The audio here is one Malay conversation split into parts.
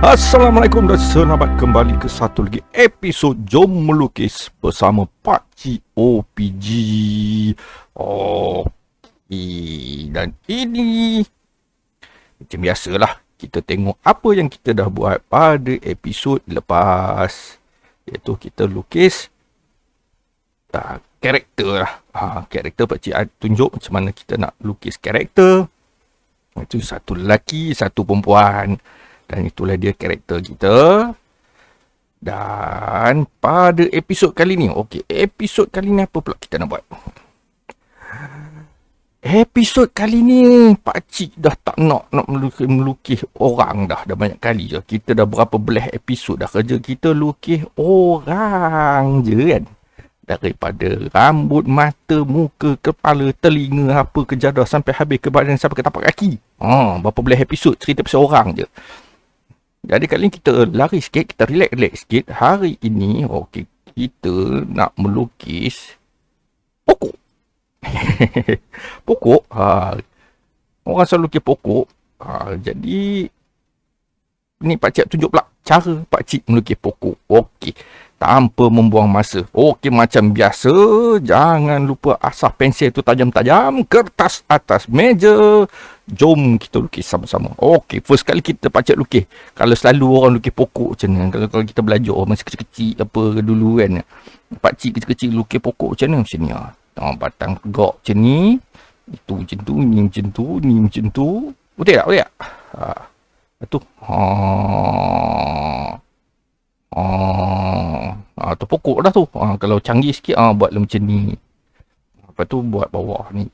Assalamualaikum dan selamat kembali ke satu lagi episod Jom Melukis bersama Pakcik OPG. Dan ini macam biasalah, kita tengok apa yang kita dah buat pada episod lepas, iaitu kita lukis karakter lah. Karakter Pakcik tunjuk macam mana kita nak lukis karakter. Itu satu lelaki, satu perempuan. Dan itulah dia karakter kita. Dan pada episod kali ni, episod kali ni apa pula kita nak buat? Episod kali ni Pakcik dah tak nak melukis orang dah banyak kali je. Kita dah berapa belah episod dah kerja kita lukis orang je kan. Daripada rambut, mata, muka, kepala, telinga, apa ke jadah sampai habis ke badan sampai ke tapak kaki. Berapa belah episod cerita pasal orang je. Jadi kali ni kita lari sikit, kita relax sikit. Hari ini, kita nak melukis pokok. Pokok. Orang selalu lukis pokok. Jadi, ni Pakcik tunjuk pula cara Pakcik melukis pokok. Tanpa membuang masa. Macam biasa, jangan lupa asah pensel tu tajam-tajam, kertas atas meja. Jom kita lukis sama-sama. First kali kita Pakcik lukis. Kalau selalu orang lukis pokok macam mana, kalau kita belajar masa kecil-kecil apa dulu kan, Pakcik kecil-kecil lukis pokok macam mana, macam ni. Batang tegak macam ni, itu macam tu, ni macam tu, ni macam tu. Betul tak? Tu. Tu pokok dah tu. Kalau canggih sikit, buat macam ni. Lepas tu buat bawah ni.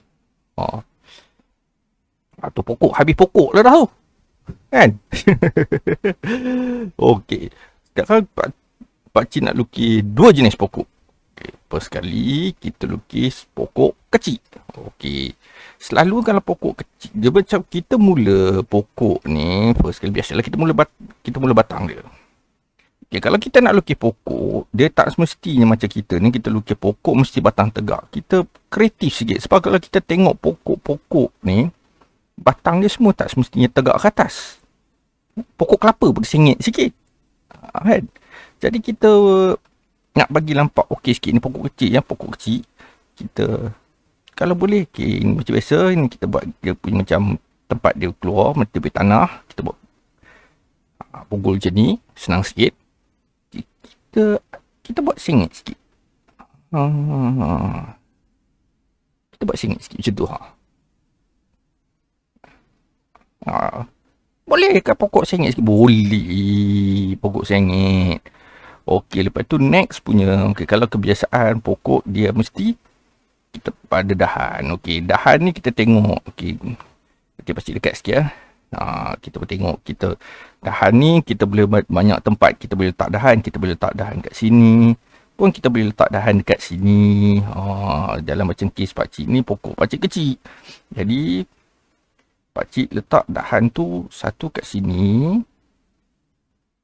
Tu pokok, habis pokok lah dah tu. Kan? Sekarang Pakcik nak lukis dua jenis pokok. First kali kita lukis pokok kecil. Selalu kalau pokok kecil, dia macam kita mula pokok ni, first kali biasalah kita mula batang dia. Kalau kita nak lukis pokok, dia tak semestinya macam kita ni, kita lukis pokok mesti batang tegak. Kita kreatif sikit. Sebab kalau kita tengok pokok-pokok ni, batang dia semua tak semestinya tegak ke atas. Pokok kelapa pun sengit sikit. Kan? Jadi kita nak bagi nampak sikit. Ni pokok kecil. Yang pokok kecil, kita kalau boleh, ni macam biasa, ni kita buat dia punya macam tempat dia keluar, tepi tanah. Kita buat pukul macam ni, senang sikit. Kita buat sengit sikit. Kita buat sengit sikit macam tu. Boleh ke pokok sengit sikit? Boleh. Pokok sengit. Lepas tu next punya. Kalau kebiasaan pokok dia mesti kita pada dahan. Dahan ni kita tengok. Kita pasti dekat sikit lah. Kita boleh tengok dahan ni kita boleh banyak tempat kita boleh letak dahan. Kita boleh letak dahan kat sini pun, kita boleh letak dahan dekat sini. Dalam macam kes Pakcik ni, pokok Pakcik kecil, jadi Pakcik letak dahan tu satu kat sini,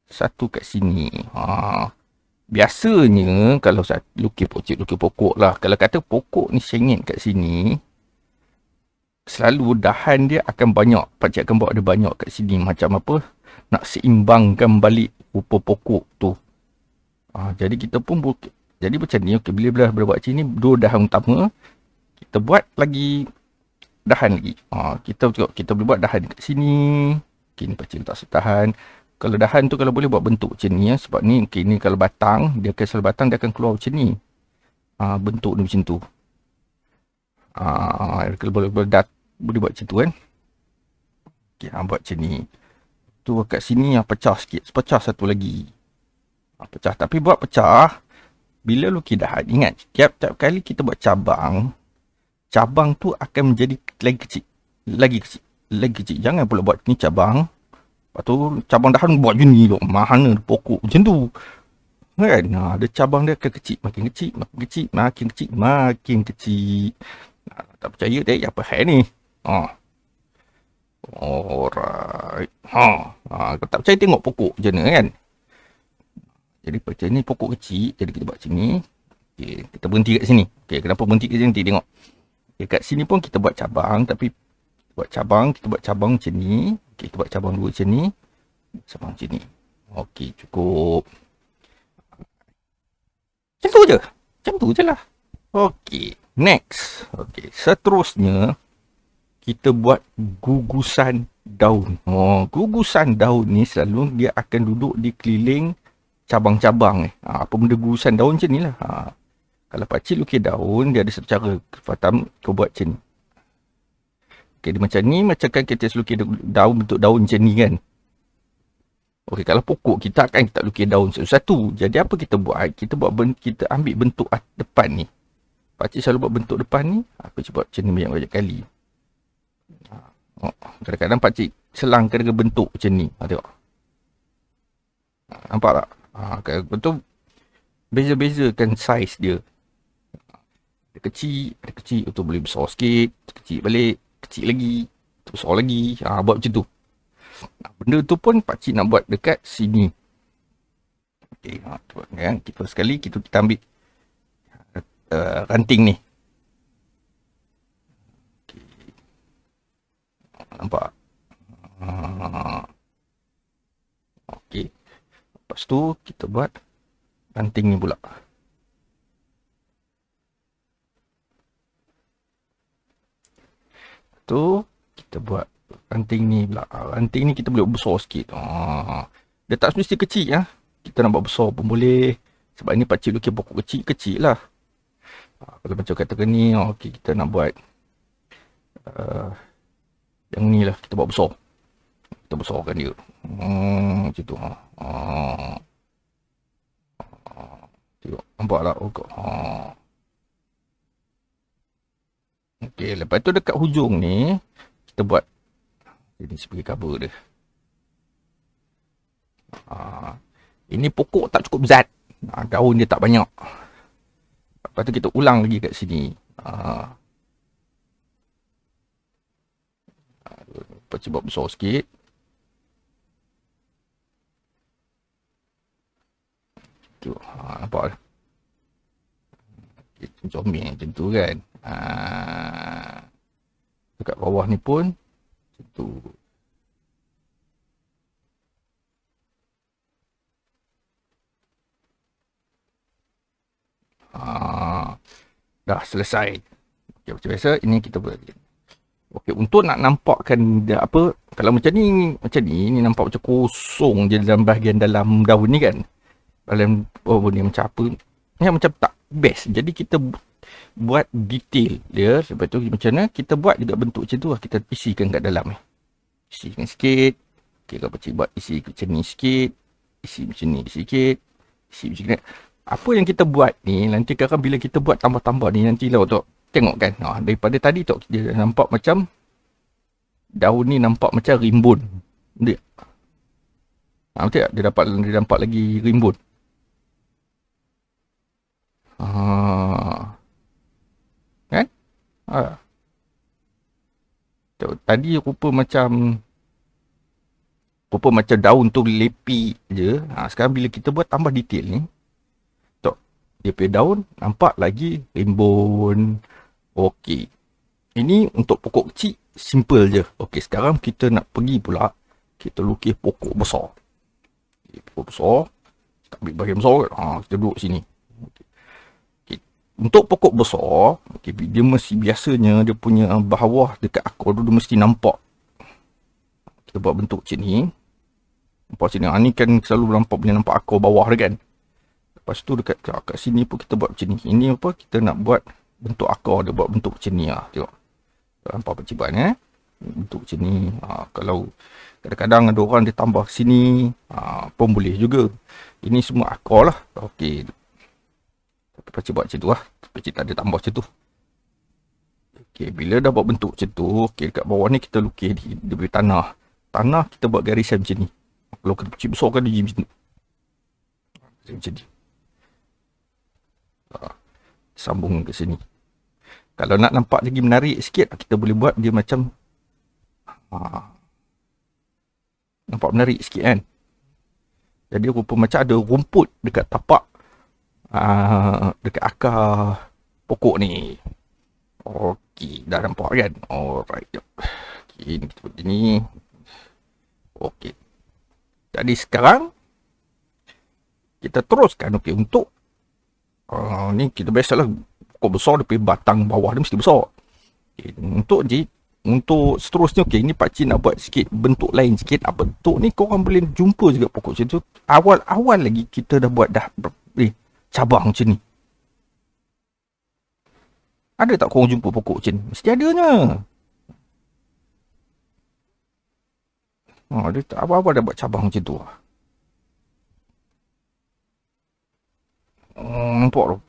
satu kat sini. Biasanya kalau lukis pokok lah, kalau kata pokok ni sengit kat sini, selalu dahan dia akan banyak. Pakcik akan bawa dia banyak kat sini. Macam apa? Nak seimbangkan balik rupa pokok tu. Jadi kita pun jadi macam ni. Bila buat macam ni, dua dahan utama, kita buat lagi dahan lagi. Kita boleh buat dahan kat sini. Ni Pakcik letak setahan. Kalau dahan tu kalau boleh buat bentuk macam ni ya. Sebab ni ni kalau batang, dia akan selalu batang, dia akan keluar macam ni. Bentuk ni macam tu. Kalau boleh buat macam tu kan. Buat macam ni. Tu kat sini pecah sikit. Pecah satu lagi. Pecah. Tapi buat pecah, bila lukis dahan, ingat, tiap-tiap kali kita buat cabang, cabang tu akan menjadi lagi kecil. Lagi kecil. Jangan pula buat ni cabang. Lepas tu cabang dahan buat je ni. Mana pokok macam tu. Kan? Ada cabang dia akan kecil. Makin kecil. Makin kecil. Tak percaya dek, apa hal ni? Alright. Kalau tak percaya tengok pokok je kan. Jadi macam ni pokok kecil. Jadi kita buat macam ni. Kita berhenti kat sini. Kenapa berhenti kat sini? Nanti tengok. Kat sini pun kita buat cabang. Tapi kita buat cabang macam ni. Kita buat cabang dua macam ni. Sama macam ni. Okey, cukup. Macam tu je. Macam tu je lah. Okey, next. Okey, seterusnya kita buat gugusan daun. Gugusan daun ni selalu dia akan duduk di keliling cabang-cabang ni. Apa benda gugusan daun macam ni lah. Kalau pakcik lukis daun, dia ada satu cara. Fatam, kau buat macam ni. Okey, dia macam ni, macam kan kita lukis daun, bentuk daun macam ni kan. Okey, kalau pokok kita akan kita lukis daun satu-satu. Jadi apa kita buat? Kita ambil bentuk depan ni. Pakcik selalu buat bentuk depan ni. Aku cuba buat macam ni banyak-banyak kali. Kadang-kadang pakcik selangkan dengan bentuk macam ni. Tengok. Nampak tak? Betul. Beza-bezakan saiz dia. Ada kecil, tu boleh besar sikit. Kecil balik, kecil lagi, besar lagi. Buat macam tu. Benda tu pun pakcik nak buat dekat sini. Okay, kan? Kita sekali kita ambil ranting ni. Okay. Nampak? Okey. Lepas tu kita buat ranting ni pula. Tu kita buat ranting ni pula. Ranting ni kita boleh besar sikit. Dia tak mesti kecil ya. Kita nak buat besar pun boleh. Sebab ni pakcik lukis pokok kecil lah. Kalau macam katakan ni, okey, kita nak buat yang ni lah, kita buat besar. Kita besarkan dia. Macam tu. Tengok, nampak tak? Okey, lepas tu dekat hujung ni, kita buat ini sebagai cover dia. Ini pokok tak cukup zat. Daun dia tak banyak. Lepas tu kita ulang lagi kat sini. Lepas tu buat besar sikit. Tu, nampak? Kita comel macam tu kan. Dekat bawah ni pun macam tu. Dah selesai. Okay, macam biasa ini kita buat. Okey, untuk nak nampakkan dia apa, kalau macam ni nampak macam kosong je dalam bahagian dalam daun ni kan. Dalam ni macam apa? Ni macam tak best. Jadi kita buat detail dia. Lepas tu macam mana kita buat juga bentuk macam tu lah. Kita isikan kat dalam ni. Isikan sikit. Okey, kalau pakcik buat isi macam ni sikit. Isi macam ni sikit. Isi macam ni. Apa yang kita buat ni, nanti kan bila kita buat tambah-tambah ni, nanti lah untuk tengok kan. Daripada tadi tu, dia nampak macam daun ni nampak macam rimbun. Dia. Betul tak? Dia nampak lagi rimbun. Kan? Tadi rupa macam daun tu lepi je. Sekarang bila kita buat tambah detail ni, dia punya daun nampak lagi rimbun. Okey. Ini untuk pokok kecil, simple je. Okey, sekarang kita nak pergi pula, kita lukis pokok besar. Okay, pokok besar, kita ambil bahagian besar kan. Kita duduk sini. Okay. Untuk pokok besar, okay, dia mesti biasanya dia punya bawah dekat akar tu dia mesti nampak. Kita buat bentuk macam ni. Nampak sini. Ni kan selalu nampak akar bawah dia kan. Lepas tu dekat sini pun kita buat macam ni. Ini apa? Kita nak buat bentuk akar dia, buat bentuk macam ni lah. Tengok. Nampak pakcik buat ni. Bentuk macam ni. Kalau kadang-kadang ada orang dia tambah sini, pun boleh juga. Ini semua akar lah. Okey. Tapi pakcik buat macam tu lah. Pakcik tak ada tambah macam tu. Okey, bila dah buat bentuk macam tu, okey, dekat bawah ni kita lukis dia punya tanah. Tanah kita buat garisan macam ni. Kalau kita pakcik besarkan dia macam ni. Macam ni. Sambung ke sini. Kalau nak nampak lagi menarik sikit, kita boleh buat dia macam nampak menarik sikit kan. Jadi rupa macam ada rumput dekat tapak dekat akar pokok ni. Okey, dah nampak kan? Alright. Okey, ni kita buat ni. Okey. Jadi sekarang kita teruskan. Okey, untuk ni kita biasalah pokok besar daripada batang bawah dia mesti besar. Okay, untuk seterusnya, okey, ni pakcik nak buat sikit bentuk lain sikit. Bentuk ni korang boleh jumpa juga pokok macam tu. Awal-awal lagi kita dah buat cabang macam ni. Ada tak korang jumpa pokok macam ni? Mesti adanya. Dia tak apa-apa dah buat cabang macam tu. Nampak tu.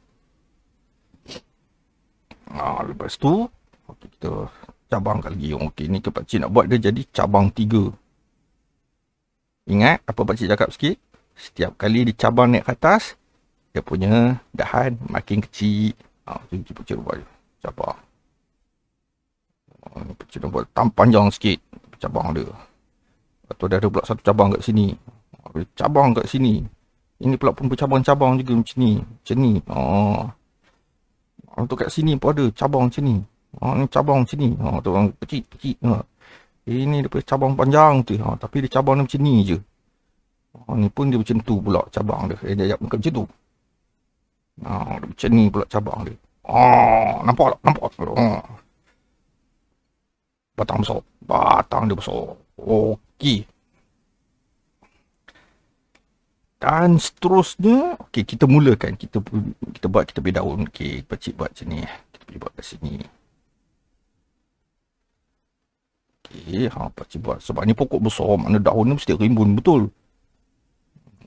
Lepas tu okey, kita cabangkan lagi. Okey, ni pakcik nak buat dia jadi cabang 3. Ingat apa pakcik cakap sikit? Setiap kali dicabang naik ke atas, dia punya dahan makin kecil. Pakcik buat cabang. Ni pakcik nak buat panjang sikit cabang dia. Lepas tu dah ada pula satu cabang kat sini. Cabang kat sini. Ini pula pun bercabang-cabang juga macam ni. Macam ni. Untuk kat sini pun ada cabang macam ni. Ni cabang macam ni. Tu orang kecil-kecil. Ini daripada cabang panjang tu. Tapi dia cabang dia macam ni je. Ni pun dia macam tu pula cabang dia. Dia bukan macam tu. Dia macam ni pula cabang dia. Nampak tak? Nampak tak? Batang besar. Batang dia besar. Okey. Dan seterusnya, okey, kita mulakan. Kita buat, kita beri daun. Okey, pakcik buat macam ni. Kita pergi buat kat sini. Okey, pakcik buat. Sebab ni pokok besar, mana daun ni mesti rimbun betul.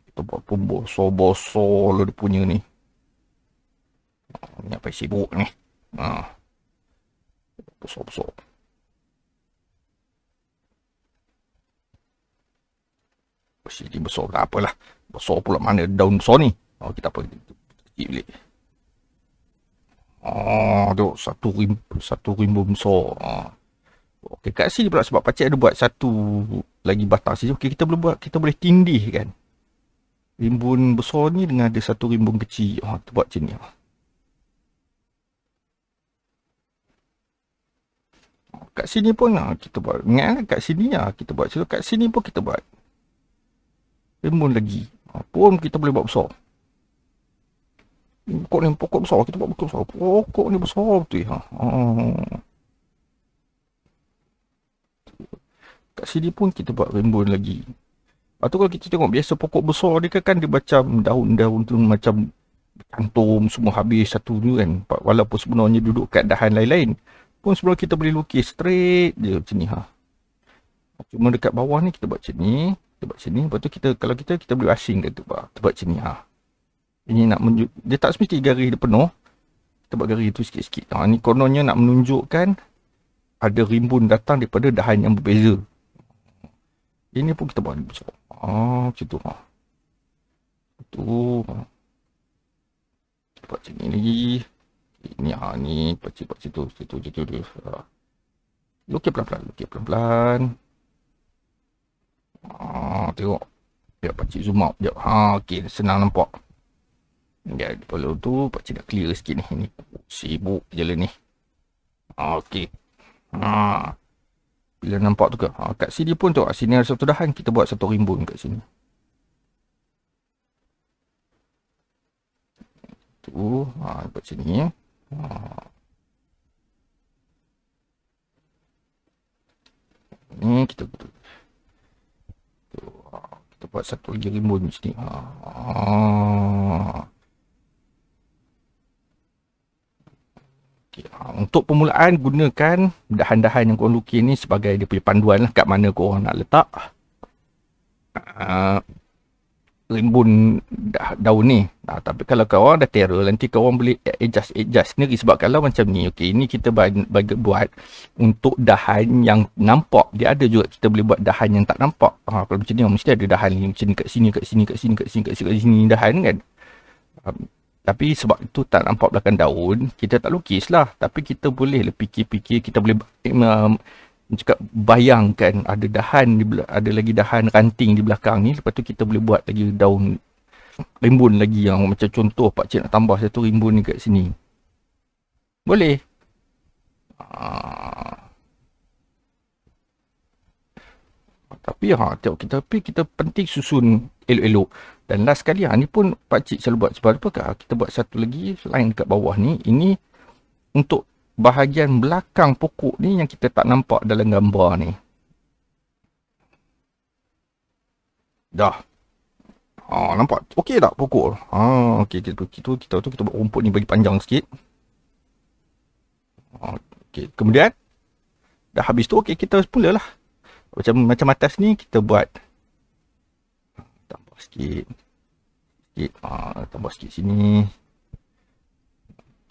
Kita buat pun bosor-bosor lah dia punya ni. Ni apa sibuk ni. Besar-besar. Sini besar tak apalah. Besar pula mana daun besar ni. Kita apa? Kecil balik. Tengok satu rimbun besar. Okey, kat sini pula sebab pakcik ada buat satu lagi batang sini. Okey, kita boleh tindih kan. Rimbun besar ni dengan ada satu rimbun kecil. Kita buat macam ni. Kat sini pun kita buat. Ingat kat sini kita buat. Kat sini pun kita buat. Rimbun lagi. Pun kita boleh buat besar. Pokok besar. Kita buat pokok besar. Pokok ni besar betul. Kat sini pun kita buat rimbun lagi. Lepas tu kalau kita tengok biasa pokok besar dia kan dia macam daun-daun tu macam cantum semua habis satu tu kan. Walaupun sebenarnya duduk kat dahan lain-lain. Pun sebenarnya kita boleh lukis straight je macam ni. Cuma dekat bawah ni kita buat macam ni. Kita buat macam ni. Lepas tu kalau kita boleh asing kat tu. Kita buat macam ni. Ini nak menunjuk. Dia tak semesti garis dia penuh. Kita buat garis tu sikit-sikit. Ni kononnya nak menunjukkan ada rimbun datang daripada dahan yang berbeza. Ini pun kita buat besar. Macam tu. Kita buat macam ni lagi. Ni pakcik buat situ. Lukis pelan-pelan. Tengok. Biar pakcik zoom out sekejap. Okey, senang nampak. Perlu tu pakcik nak clear sikit ni. Ini sibuk je lah ni. Okey. Bila nampak tu ke? Kat sini pun tu. Sini ada satu dahan. Kita buat satu rimbun kat sini. Buat macam ni. Ni kita buat satu lagi rimbun macam ni. Okay. Untuk permulaan gunakan dahan-dahan yang korang lukis ni sebagai dia punya panduan lah kat mana korang nak letak rimbun daun ni. Tapi kalau korang dah terror, nanti korang boleh adjust sendiri. Sebab kalau macam ni, okey, ni kita buat untuk dahan yang nampak. Dia ada juga kita boleh buat dahan yang tak nampak. Kalau macam ni, mesti ada dahan ni macam ni kat sini dahan kan. Tapi sebab itu tak nampak belakang daun, kita tak lukis lah. Tapi kita boleh fikir-fikir, kita boleh cakap bayangkan ada dahan, ada lagi dahan ranting di belakang ni. Lepas tu kita boleh buat lagi daun rimbun lagi yang macam contoh pakcik nak tambah satu rimbun ni kat sini. Boleh. Tapi kita penting susun elok-elok. Dan last sekali ni pun pakcik selalu buat. Sebab apa? Kita buat satu lagi line dekat bawah ni. Ini untuk bahagian belakang pokok ni yang kita tak nampak dalam gambar ni. Dah. Nampak? Okey tak pokok? Okey, kita buat rumput ni bagi panjang sikit. Okey, kemudian dah habis tu kita mulalah. Macam atas ni kita buat tambah sikit. Tambah sikit sini.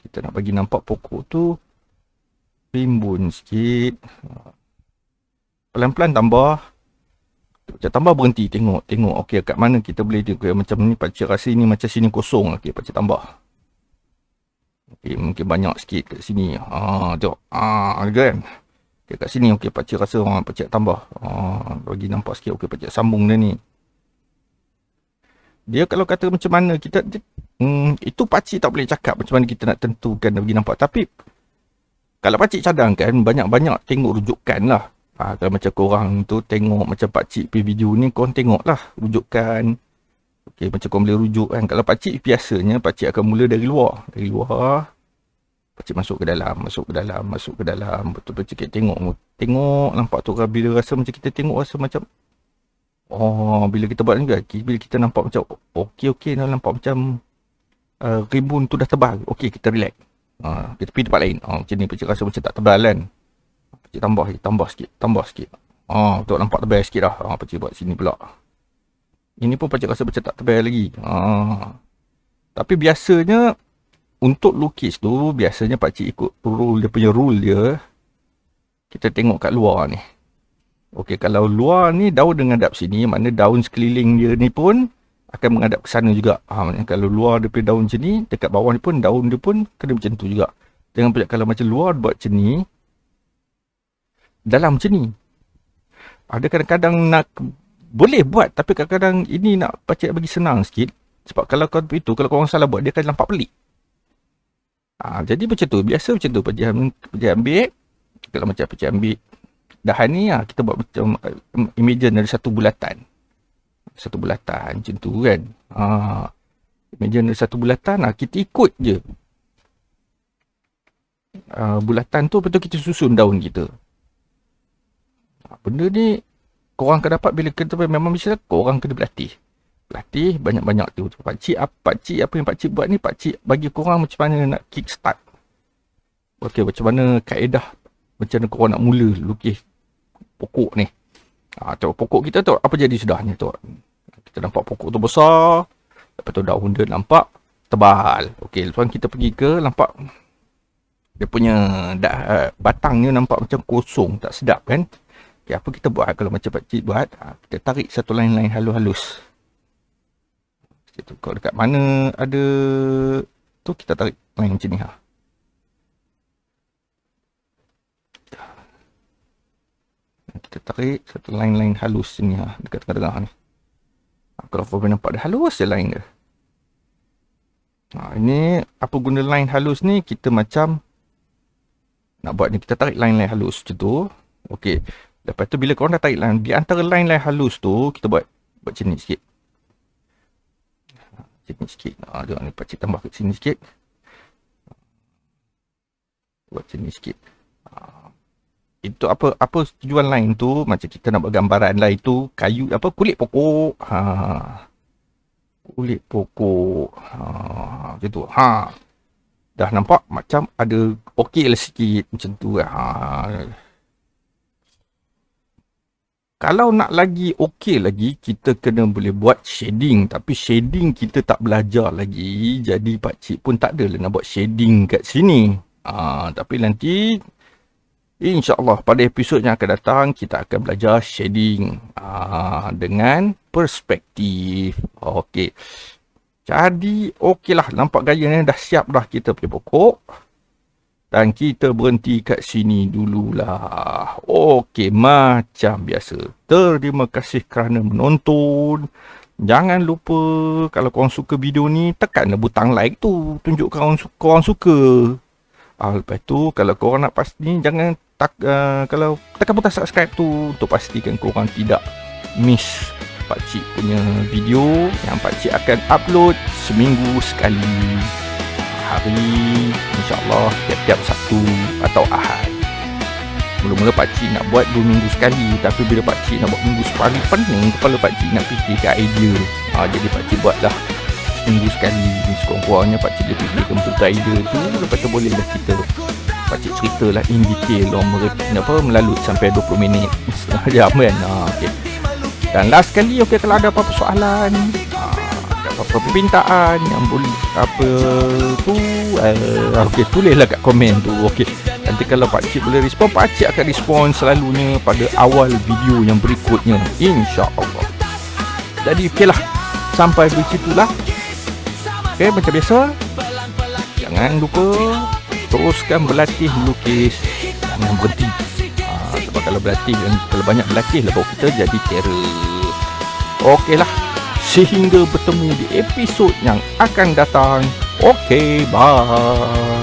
Kita nak bagi nampak pokok tu rimbun sikit. Pelan-pelan tambah. Macam tambah berhenti tengok. Okey, kat mana kita boleh tengok. Macam ni pakcik rasa ni macam sini kosong. Okey, pakcik tambah. Okey, mungkin banyak sikit kat sini. Tengok. Kan? Okay, kat sini okey pakcik rasa pakcik tambah. Bagi nampak sikit. Okey, pakcik sambung dia ni. Dia kalau kata macam mana kita itu pakcik tak boleh cakap macam mana kita nak tentukan dan bagi nampak. Tapi kalau pakcik cadangkan banyak-banyak tengok rujukan lah. Kalau macam korang tu tengok macam pakcik pergi video ni, korang tengok lah rujukan. Okey, macam korang boleh rujuk kan. Kalau pakcik biasanya pakcik akan mula dari luar. Pakcik masuk ke dalam. Betul-betul kita tengok nampak tu kan. Bila rasa macam kita tengok rasa macam bila kita buat ni kan, bila kita nampak macam okey dah nampak macam rimbun tu dah tebal. Okey, kita relax. Kita pergi tempat lain. Macam ni pakcik rasa macam tak tebal kan. Pakcik tambah sikit. Betul nampak tebal sikit dah. Pakcik buat sini pula. Ini pun pakcik rasa macam tak tebal lagi. Tapi biasanya untuk lukis tu, biasanya pakcik ikut dia punya rule dia. Kita tengok kat luar ni. Okey, kalau luar ni daun dengan menghadap sini, makna daun sekeliling dia ni pun akan menghadap ke sana juga. Maknanya kalau luar dia punya daun macam ni, dekat bawah ni pun daun dia pun kena macam tu juga. Jangan pula kalau macam luar buat macam ni, dalam macam ni. Ada kadang-kadang nak boleh buat, tapi kadang-kadang ini nak pakcik bagi senang sikit. Sebab kalau kau itu, kalau korang salah buat, dia akan nampak pelik. Jadi macam tu, biasa macam tu pakcik ambil. Kalau macam pakcik ambil dahan ni, kita buat macam imagine dari satu bulatan macam tu kan. Imagine dari satu bulatan, kita ikut je bulatan tu, betul kita susun daun kita. Benda ni korang akan dapat bila kita memang bisa, korang kena berlatih banyak-banyak tu. Pakcik apa yang pakcik buat ni, pakcik bagi korang macam mana nak kick start. Okey, macam mana kaedah, macam mana korang nak mula lukis pokok ni. Tengok pokok kita tu apa jadi sudahnya tu. Kita nampak pokok tu besar, lepas tu daun dia nampak tebal. Okey, lepas kita pergi ke nampak dia punya batangnya nampak macam kosong, tak sedap kan. Okay, apa kita buat kalau macam pakcik buat, kita tarik satu line-line halus-halus. Kalau dekat mana ada tu, kita tarik line macam ni. Kita tarik satu line-line halus sini dekat tengah-tengah ni. Kalau korang nampak dia halus je line dia. Ini apa guna line halus ni, kita macam nak buat ni, kita tarik line-line halus macam tu. Okey. Lepas tu bila korang dah tarik line, di antara line-line halus tu, kita buat macam ni sikit. Sini sikit. Tengok ni, pakcik tambah kat sini sikit. Buat sini sikit. Itu apa tujuan line tu, macam kita nak buat gambaran lah itu kayu apa, kulit pokok. Kulit pokok. Macam tu. Dah nampak macam ada okey lah sikit macam tu. Kalau nak lagi okey lagi, kita kena boleh buat shading. Tapi shading kita tak belajar lagi. Jadi pakcik pun tak adalah nak buat shading kat sini. Tapi nanti InsyaAllah pada episod yang akan datang kita akan belajar shading dengan perspektif. Okey. Jadi okeylah, nampak gaya ni dah siap dah kita punya pokok. Dan kita berhenti kat sini dululah. Okey, macam biasa. Terima kasih kerana menonton. Jangan lupa kalau korang suka video ni, tekanlah butang like tu. Tunjuk korang suka. Lepas tu kalau korang nak pasti, jangan kalau tekan butang subscribe tu untuk pastikan korang tidak miss pakcik punya video yang pakcik akan upload seminggu sekali, hari insyaAllah tiap-tiap Sabtu atau Ahad. Mula-mula pakcik nak buat 2 minggu sekali, tapi bila pakcik nak buat minggu sekali, pening kepala pakcik nak fikirkan idea. Jadi pakcik buatlah seminggu sekali. Sekurang-kurangnya pakcik dia fikirkan betul idea tu, lepas tu bolehlah pakcik ceritalah in detail melalut sampai 20 minit, setengah jam kan. Okay. Dan last sekali, kalau ada apa-apa soalan, ada apa-apa permintaan yang boleh apa tu, tulislah kat komen tu. Nanti kalau pakcik boleh respon, pakcik akan respon selalunya pada awal video yang berikutnya, insya-Allah. Jadi sampai di situlah. Macam biasa, jangan lupa teruskan berlatih melukis, jangan berhenti. Sebab kalau banyak berlatih lah baru kita jadi terror. Sehingga bertemu di episod yang akan datang. Bye.